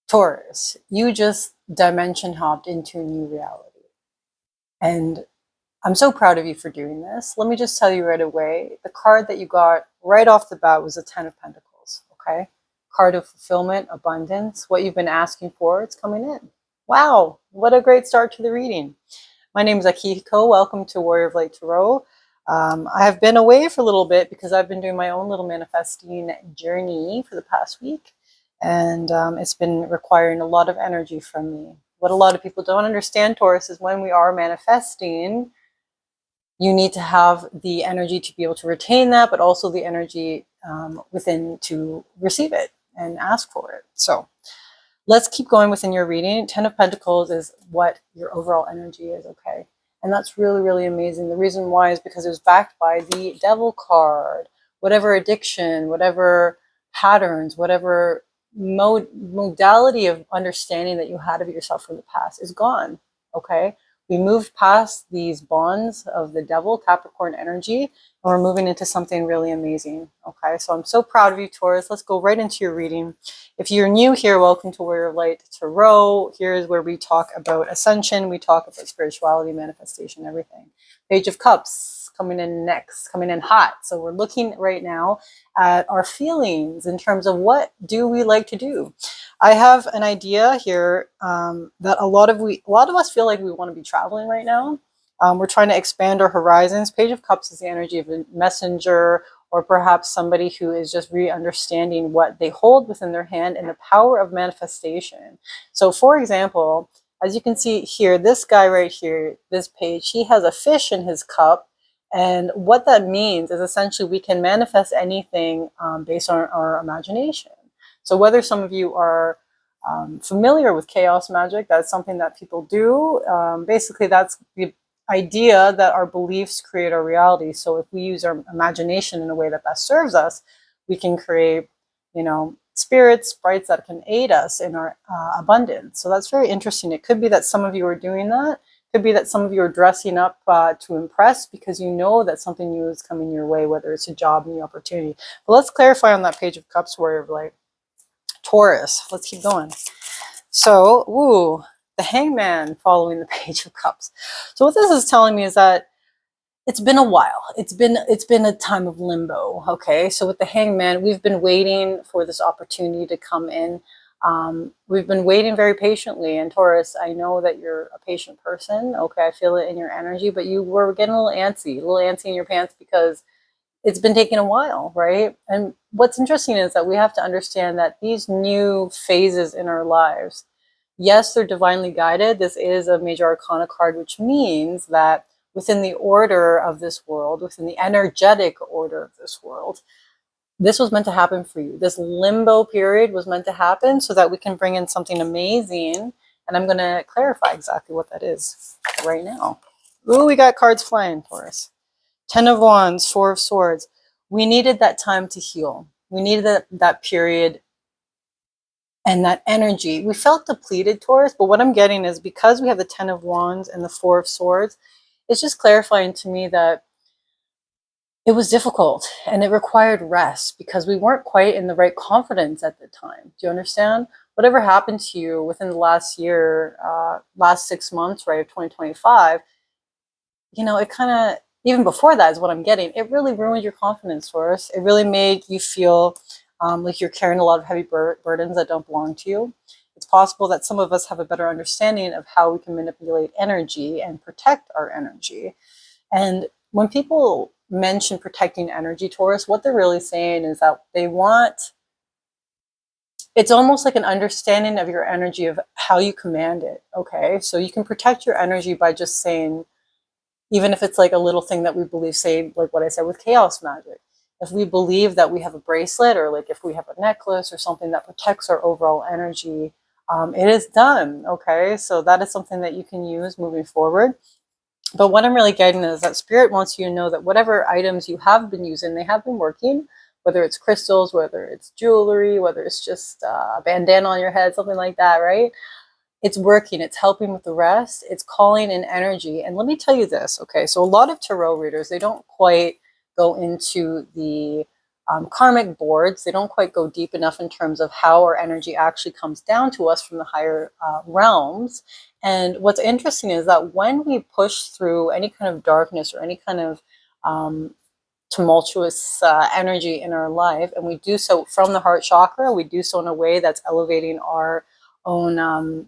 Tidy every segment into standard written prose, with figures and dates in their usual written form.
Taurus, you just dimension hopped into a new reality. And I'm so proud of you for doing this. Let me just tell you right away, the card that you got right off the bat was the Ten of Pentacles, okay? Card of fulfillment, abundance, what you've been asking for, it's coming in. Wow, what a great start to the reading. My name is Akihiko. Welcome to Warrior of Light Tarot. I have been away for a little bit because I've been doing my own little manifesting journey for the past week. And it's been requiring a lot of energy from me. What a lot of people don't understand, Taurus, is when we are manifesting, you need to have the energy to be able to retain that, but also the energy within to receive it and ask for it. So let's keep going within your reading. Ten of Pentacles is what your overall energy is, okay? And that's really, really amazing. The reason why is because it was backed by the Devil card. Whatever addiction, whatever patterns, whatever modality of understanding that you had of yourself from the past is gone, okay? We moved past these bonds of the Devil, Capricorn energy, and we're moving into something really amazing, okay? So I'm so proud of you, Taurus. Let's go right into your reading. If you're new here, welcome to Warrior of Light Tarot. Here is where we talk about ascension, we talk about spirituality, manifestation, everything. Page of Cups coming in next, coming in hot. So we're looking right now at our feelings in terms of what do we like to do. I have an idea here that a lot of us feel like we want to be traveling right now. We're trying to expand our horizons. Page of Cups is the energy of a messenger, or perhaps somebody who is just re-understanding what they hold within their hand and the power of manifestation. So for example, as you can see here, this guy right here, this page, he has a fish in his cup. And what that means is essentially we can manifest anything based on our imagination. So whether some of you are familiar with chaos magic, that's something that people do. Basically, that's the idea that our beliefs create our reality. So if we use our imagination in a way that best serves us, we can create, spirits, sprites that can aid us in our abundance. So that's very interesting. It could be that some of you are doing that. Could be that some of you are dressing up to impress because you know that something new is coming your way, whether it's a job, new opportunity. But let's clarify on that Page of Cups, Warrior of Light. Taurus, let's keep going. So, the Hangman following the Page of Cups. So what this is telling me is that it's been a while. It's been a time of limbo, okay? So with the Hangman, we've been waiting for this opportunity to come in. We've been waiting very patiently. And Taurus, I know that you're a patient person, okay? I feel it in your energy, but you were getting a little antsy in your pants because it's been taking a while, right? And what's interesting is that we have to understand that these new phases in our lives, yes, they're divinely guided. This is a major arcana card, which means that within the order of this world, within the energetic order of this world, this was meant to happen for you. This limbo period was meant to happen so that we can bring in something amazing. And I'm going to clarify exactly what that is right now. Ooh, we got cards flying, Taurus. Ten of Wands, Four of Swords. We needed that time to heal. We needed that period and that energy. We felt depleted, Taurus, but what I'm getting is because we have the Ten of Wands and the Four of Swords, it's just clarifying to me that it was difficult and it required rest because we weren't quite in the right confidence at the time. Do you understand? Whatever happened to you within the last year, last 6 months, right, of 2025, it kind of, even before that is what I'm getting, it really ruined your confidence, Taurus. It really made you feel like you're carrying a lot of heavy burdens that don't belong to you. It's possible that some of us have a better understanding of how we can manipulate energy and protect our energy. And when people mention protecting energy, Taurus, what they're really saying is that they want, it's almost like an understanding of your energy, of how you command it, okay? So you can protect your energy by just saying, even if it's like a little thing that we believe, say, like what I said with chaos magic. If we believe that we have a bracelet, or like if we have a necklace or something that protects our overall energy, it is done, okay? So that is something that you can use moving forward. But what I'm really getting is that Spirit wants you to know that whatever items you have been using, they have been working, whether it's crystals, whether it's jewelry, whether it's just a bandana on your head, something like that, right? It's working. It's helping with the rest. It's calling in energy. And let me tell you this, okay? So a lot of tarot readers, they don't quite go into the karmic boards. They don't quite go deep enough in terms of how our energy actually comes down to us from the higher realms. And what's interesting is that when we push through any kind of darkness or any kind of tumultuous energy in our life, and we do so from the heart chakra, we do so in a way that's elevating our own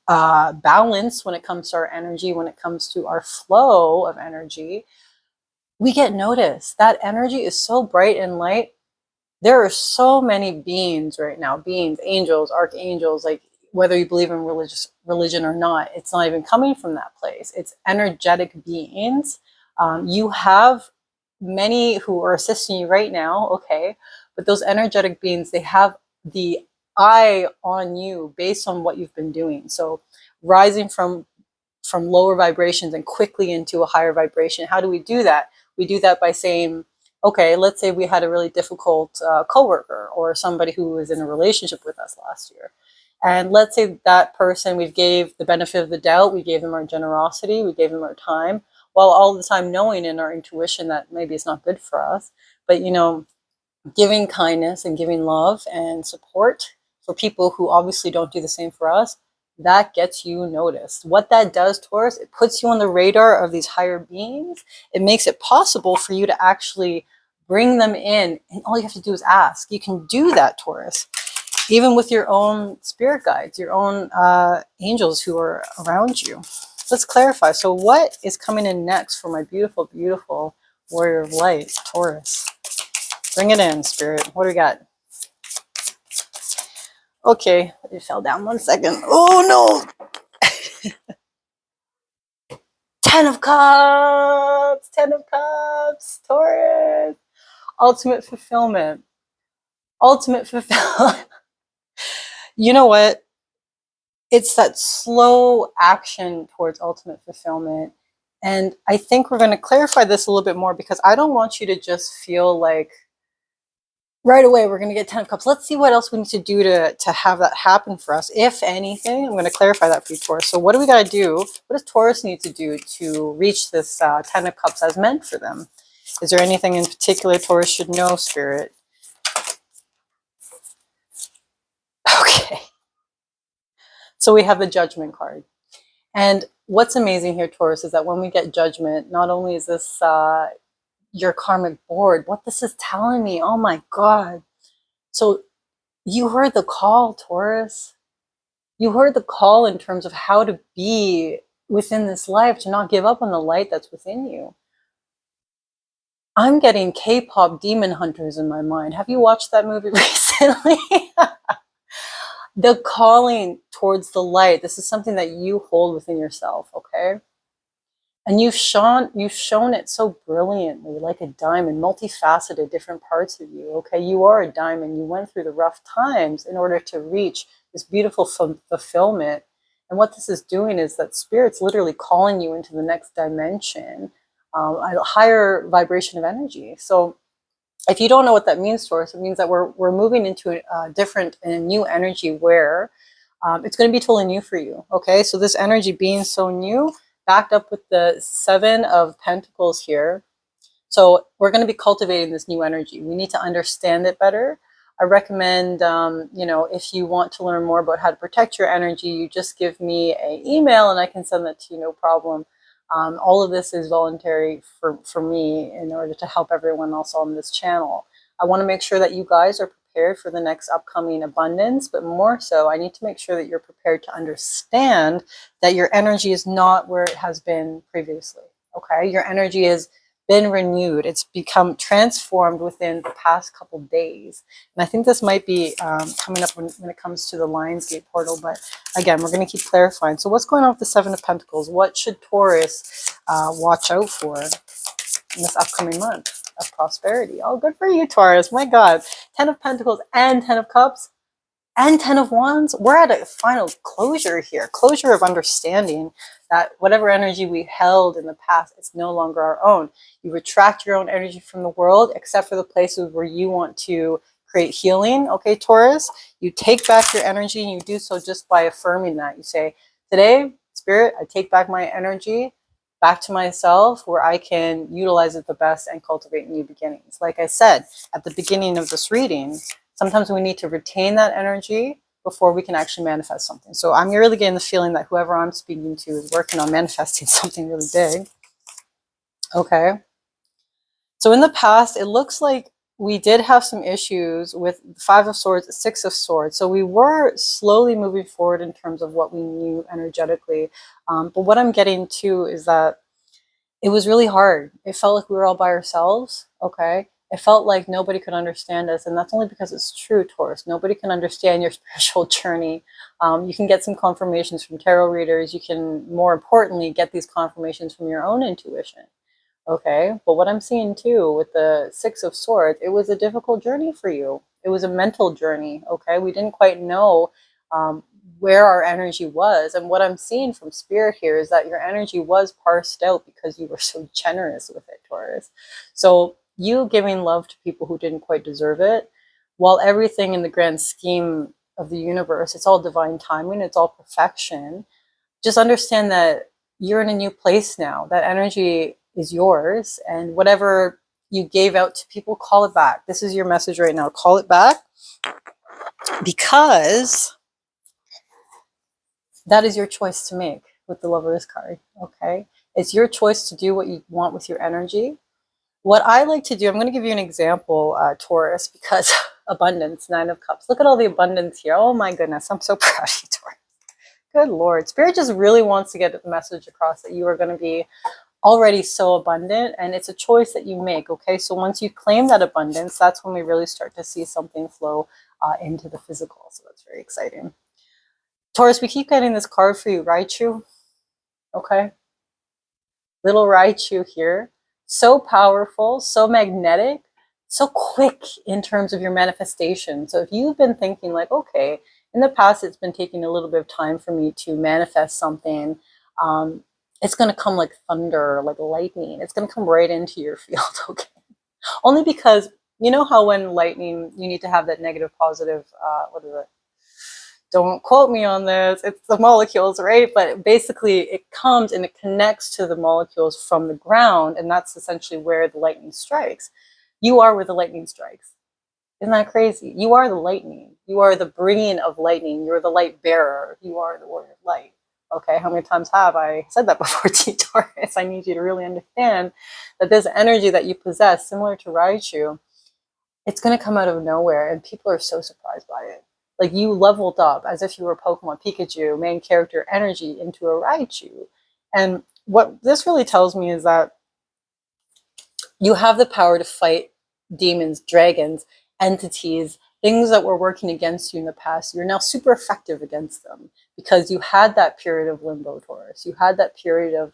balance when it comes to our energy, when it comes to our flow of energy, we get noticed. That energy is so bright and light. There are so many beings right now, beings, angels, archangels, like whether you believe in religion or not, it's not even coming from that place. It's energetic beings. You have many who are assisting you right now, okay, but those energetic beings, they have the eye on you based on what you've been doing. So rising from lower vibrations and quickly into a higher vibration. How do we do that? We do that by saying, okay, let's say we had a really difficult coworker or somebody who was in a relationship with us last year. And let's say that person, we gave the benefit of the doubt, we gave them our generosity, we gave them our time, while all the time knowing in our intuition that maybe it's not good for us. But, you know, giving kindness and giving love and support for people who obviously don't do the same for us, that gets you noticed. What that does, Taurus, it puts you on the radar of these higher beings. It makes it possible for you to actually bring them in, and all you have to do is ask. You can do that, Taurus, even with your own spirit guides, your own angels who are around you. Let's clarify. So what is coming in next for my beautiful, beautiful warrior of light, Taurus? Bring it in, Spirit. What do we got? Okay, it fell down 1 second. Oh no! 10 of Cups! 10 of Cups! Taurus! Ultimate fulfillment. Ultimate fulfillment. You know what? It's that slow action towards ultimate fulfillment. And I think we're going to clarify this a little bit more because I don't want you to just feel like right away we're going to get 10 of Cups. Let's see what else we need to do to have that happen for us. If anything, I'm going to clarify that for you, Taurus. So what do we got to do? What does Taurus need to do to reach this 10 of Cups as meant for them? Is there anything in particular Taurus should know, Spirit? Okay. So we have the Judgment card. And what's amazing here, Taurus, is that when we get Judgment, not only is this your karmic board, what this is telling me, oh my God. So you heard the call, Taurus. You heard the call in terms of how to be within this life, to not give up on the light that's within you. I'm getting K-pop Demon Hunters in my mind. Have you watched that movie recently? The calling towards the light. This is something that you hold within yourself, okay? And you've shown it so brilliantly, like a diamond, multifaceted, different parts of you, okay? You are a diamond. You went through the rough times in order to reach this beautiful fulfillment. And what this is doing is that Spirit's literally calling you into the next dimension, a higher vibration of energy. So if you don't know what that means, Taurus, it means that we're moving into a different and new energy where it's going to be totally new for you, okay? So this energy being so new, backed up with the 7 of Pentacles here. So we're going to be cultivating this new energy. We need to understand it better. I recommend, you know, if you want to learn more about how to protect your energy, you just give me an email and I can send that to you, no problem. All of this is voluntary for me in order to help everyone else on this channel. I want to make sure that you guys are prepared for the next upcoming abundance, but more so, I need to make sure that you're prepared to understand that your energy is not where it has been previously, okay? Your energy has been renewed. It's become transformed within the past couple days. And I think this might be coming up when it comes to the Lionsgate portal, but again, we're going to keep clarifying. So what's going on with the 7 of Pentacles? What should Taurus watch out for in this upcoming month of prosperity? Oh, good for you, Taurus. My God. 10 of Pentacles and 10 of Cups and 10 of Wands. We're at a final closure here. Closure of understanding that whatever energy we held in the past, it's no longer our own. You retract your own energy from the world, except for the places where you want to create healing. Okay, Taurus, you take back your energy and you do so just by affirming that. You say, today, Spirit, I take back my energy back to myself where I can utilize it the best and cultivate new beginnings. Like I said at the beginning of this reading, sometimes we need to retain that energy before we can actually manifest something. So I'm really getting the feeling that whoever I'm speaking to is working on manifesting something really big. Okay. So in the past, it looks like we did have some issues with Five of Swords, Six of Swords. So we were slowly moving forward in terms of what we knew energetically. But what I'm getting to is that it was really hard. It felt like we were all by ourselves. Okay. It felt like nobody could understand us. And that's only because it's true, Taurus. Nobody can understand your spiritual journey. You can get some confirmations from tarot readers. You can, more importantly, get these confirmations from your own intuition. Okay, but what I'm seeing too with the Six of Swords, it was a difficult journey for you. It was a mental journey. Okay, we didn't quite know where our energy was. And what I'm seeing from Spirit here is that your energy was parsed out because you were so generous with it, Taurus. So you giving love to people who didn't quite deserve it, while everything in the grand scheme of the universe, it's all divine timing, it's all perfection. Just understand that you're in a new place now. That energy is yours, and whatever you gave out to people, call it back. This is your message right now. Call it back, because that is your choice to make with the Lover's card. Okay, it's your choice to do what you want with your energy. What I like to do, I'm going to give you an example, Taurus, because abundance, Nine of Cups. Look at all the abundance here. Oh my goodness, I'm so proud of you, Taurus. Good Lord. Spirit just really wants to get the message across that you are going to be already so abundant, and it's a choice that you make. Okay, so once you claim that abundance, that's when we really start to see something flow into the physical. So that's very exciting. Taurus, we keep getting this card for you, Raichu. Okay, little Raichu here. So powerful, so magnetic, so quick in terms of your manifestation. So if you've been thinking like, okay, in the past it's been taking a little bit of time for me to manifest something, it's going to come like thunder, like lightning. It's going to come right into your field, okay? Only because you know how when lightning, you need to have that negative, positive, what is it? Don't quote me on this. It's the molecules, right? But basically it comes and it connects to the molecules from the ground, and that's essentially where the lightning strikes. You are where the lightning strikes. Isn't that crazy? You are the lightning. You are the bringing of lightning. You're the light bearer. You are the warrior of light. Okay, how many times have I said that before to you, Taurus? I need you to really understand that this energy that you possess, similar to Raichu, it's going to come out of nowhere, and people are so surprised by it. Like, you leveled up as if you were Pokemon Pikachu, main character energy, into a Raichu. And what this really tells me is that you have the power to fight demons, dragons, entities, things that were working against you in the past. You're now super effective against them because you had that period of limbo, Taurus. You had that period of,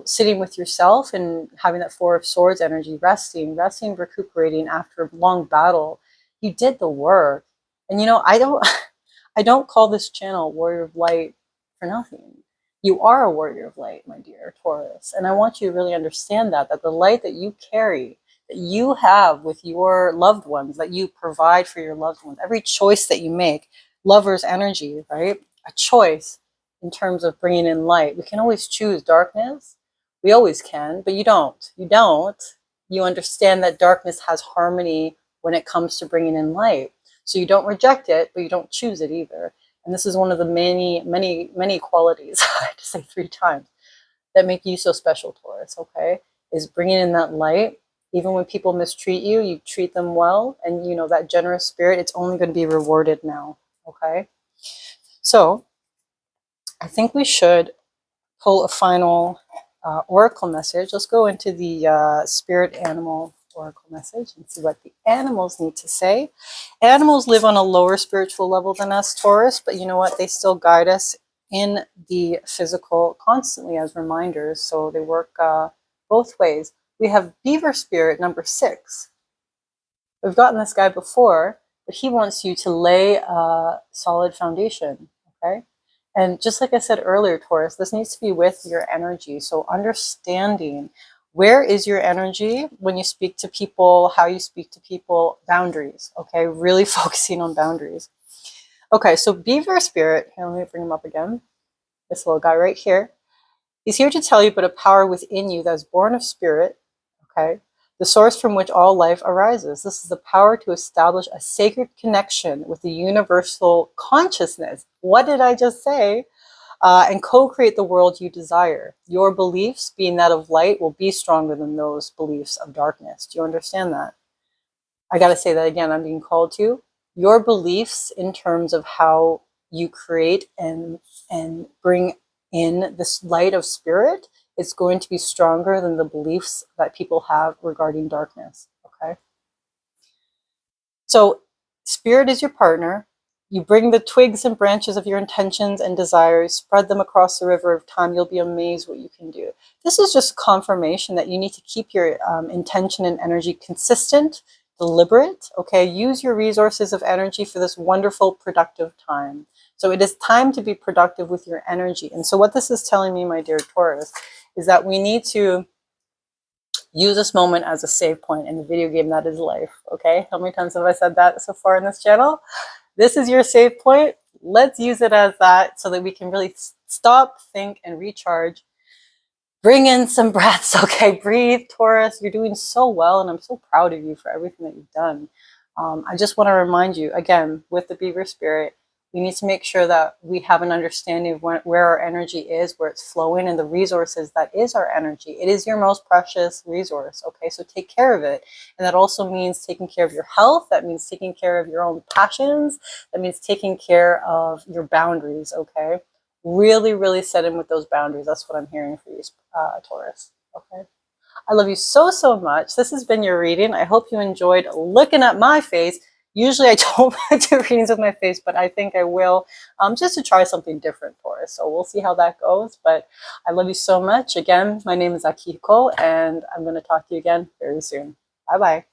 sitting with yourself and having that Four of Swords energy, resting, recuperating after a long battle. You did the work. And I don't call this channel Warrior of Light for nothing. You are a warrior of light, my dear Taurus. And I want you to really understand that the light that you carry, that you have with your loved ones, that you provide for your loved ones, every choice that you make, lover's energy, right? A choice in terms of bringing in light. We can always choose darkness. We always can, but you don't. You don't. You understand that darkness has harmony when it comes to bringing in light. So you don't reject it, but you don't choose it either. And this is one of the many qualities, I had to say 3 times, that make you so special, Taurus, okay? Is bringing in that light. Even when people mistreat you, you treat them well. And, that generous spirit, it's only going to be rewarded now, okay? So I think we should pull a final oracle message. Let's go into the spirit animal oracle message and see what the animals need to say. Animals live on a lower spiritual level than us, Taurus, but you know what? They still guide us in the physical constantly as reminders, so they work both ways. We have beaver spirit number 6. We've gotten this guy before, but he wants you to lay a solid foundation, okay? And just like I said earlier, Taurus, this needs to be with your energy. So understanding where is your energy when you speak to people, how you speak to people, boundaries, okay? Really focusing on boundaries. Okay, so beaver spirit, here, let me bring him up again. This little guy right here. He's here to tell you about a power within you that is born of spirit, okay? The source from which all life arises. This is the power to establish a sacred connection with the universal consciousness. What did I just say? And co-create the world you desire. Your beliefs, being that of light, will be stronger than those beliefs of darkness. Do you understand that? I got to say that again, I'm being called to. Your beliefs in terms of how you create and bring in this light of spirit is going to be stronger than the beliefs that people have regarding darkness, okay? So spirit is your partner. You bring the twigs and branches of your intentions and desires, spread them across the river of time. You'll be amazed what you can do. This is just confirmation that you need to keep your intention and energy consistent, deliberate, okay? Use your resources of energy for this wonderful, productive time. So it is time to be productive with your energy. And so what this is telling me, my dear Taurus, is that we need to use this moment as a save point in the video game that is life, okay? How many times have I said that so far in this channel? This is your save point. Let's use it as that so that we can really stop, think, and recharge. Bring in some breaths, okay? Breathe, Taurus. You're doing so well, and I'm so proud of you for everything that you've done. I just want to remind you, again, with the Beaver Spirit, we need to make sure that we have an understanding of where our energy is, where it's flowing, and the resources that is our energy. It is your most precious resource, okay? So take care of it. And that also means taking care of your health. That means taking care of your own passions. That means taking care of your boundaries, okay? Really, really set in with those boundaries. That's what I'm hearing for you, Taurus, okay? I love you so, so much. This has been your reading. I hope you enjoyed looking at my face. Usually I don't do readings with my face, but I think I will, just to try something different for us. So we'll see how that goes. But I love you so much. Again, my name is Akiko, and I'm going to talk to you again very soon. Bye-bye.